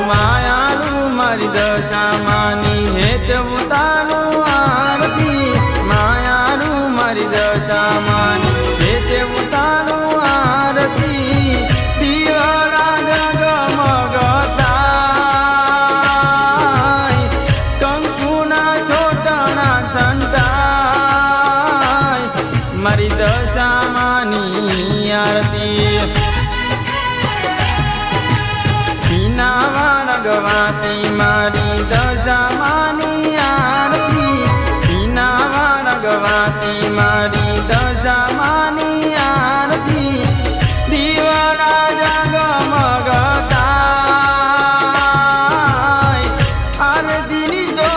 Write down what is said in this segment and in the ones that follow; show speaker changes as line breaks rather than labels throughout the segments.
मायालू मारी दशा मानी हेत उतारू आरती मायालू मारी दशा मानी हेत उतारू आरती दिवाला जगमगता कंकुना छोटना छंटाय मारी दशा मानी आरती गवाती मारी दशा मानी आरती पीनावाण गवाती मारी दशा मानी आरती दिवाला जगमगता आरती जो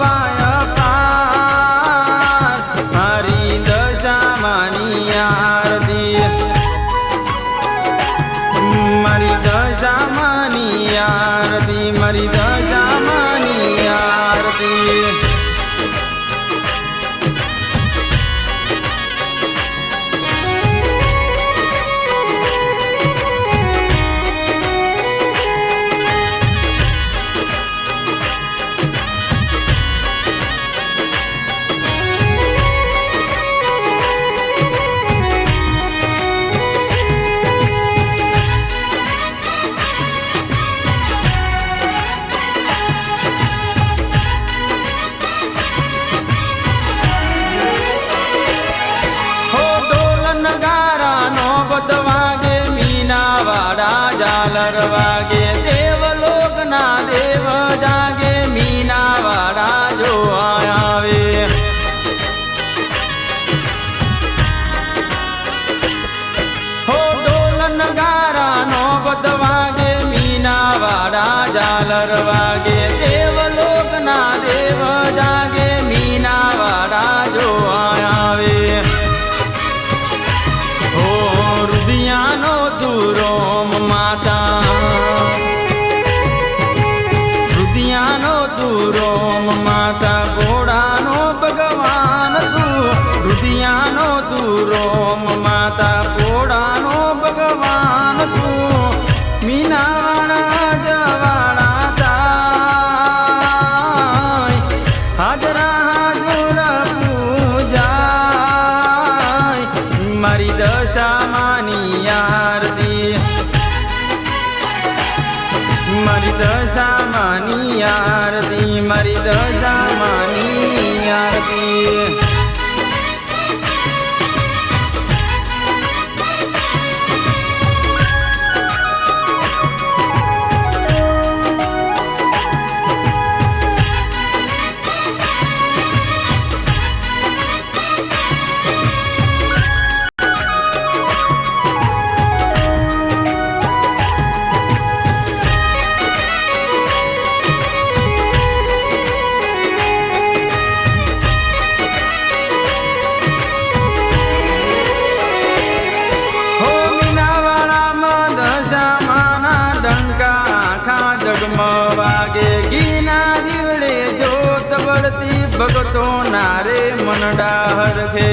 बाय पार मारी दशा मानी आरती मारी दशा मानी आरती मारी दशा मानी आरती झालर वागे देवलोक ना देव जागे मीना वाड़ा जो आवे हो डोलन गारा नो बद वागे मीना वाड़ा झालर वागे देवलोक ना देव जागे मीना वाड़ा जो आवे हो रुदियानो दूरो माता रुदियानो तू रोम माता घोड़ानो भगवान तू रुदियानो तू रोम माता घोड़ानो भगवान तू मीनावाड़ा जवाड़ा ताय हाजरा हाजुरा पूजा मारी दशा मानी आरती मारी दशा मानी आरती मारी दशा मानी आरती जगमवागे गीना दिवड़े जोत बढ़ती भगतो नारे मन डाहर खे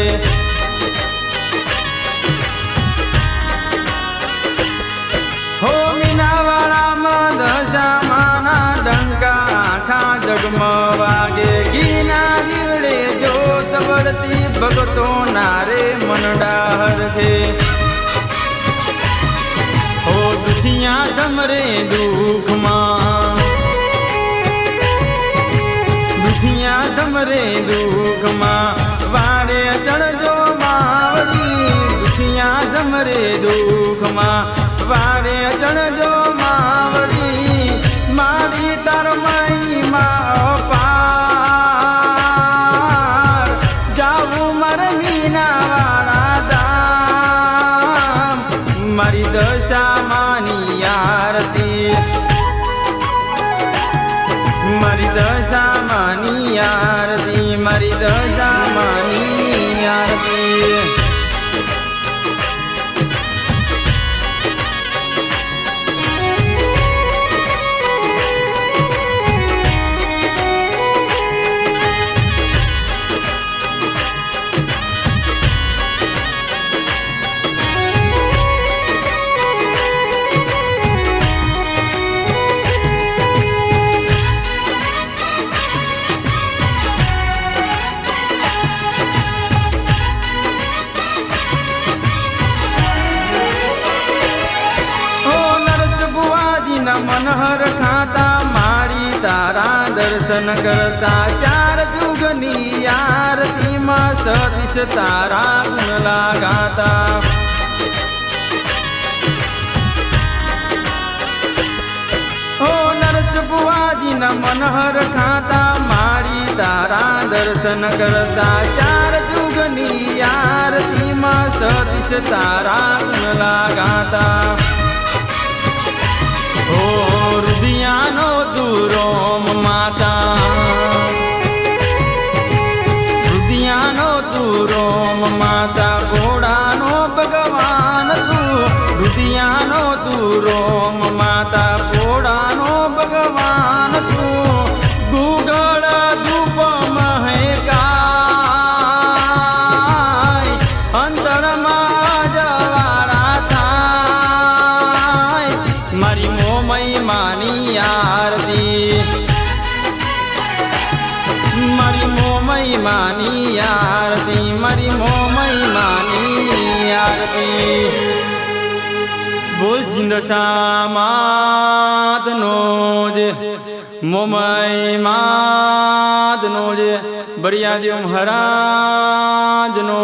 हो मीनावाड़ा में दशा माना डंका आखा जगमवागे गीना दिवड़े जोत बढ़ती भगतो नारे मन डाहर खे हो दुखिया समरे दुख मां दुखिया समरे दुख मां वारे चढ़जो मावड़ी दुखिया समरे दुख मां वारे चढ़जो मावड़ी मारी तर मई माँ पार जाऊ मर मीना वाला दाम मारी दशा मानी आरती मारी दशा मानी आरती मारी दशा मानी आरती મનહર ખાતા મારી તારા દર્શન કરતા ચાર જુગની આરતીમાં સતીશ તારા ગુણ લાગાતા ઓ નરસ બુવાજીના મનહર ખાતા મારી તારા દર્શન કરતા ચાર જુગની આરતીમાં સતીશ તારા ગુણ લાગાતા ઓ રુધિયાનો તું માતા રુધિયાનો તું માતા ઘોડાનો ભગવાન તું રુધિયાનો તું માતા ઘોડાનો ભગવાન તું ગુગળ ધૂપ મહેકાય અંતરમાં જવાળા થાય મારી મોમય માની આરતી મારી મોમય માની આરતી મારી મોમય માની આરતી બોલ જિંદ શામાદનો જે મોમય માદનો જે બળિયાદેવ મહારાજનો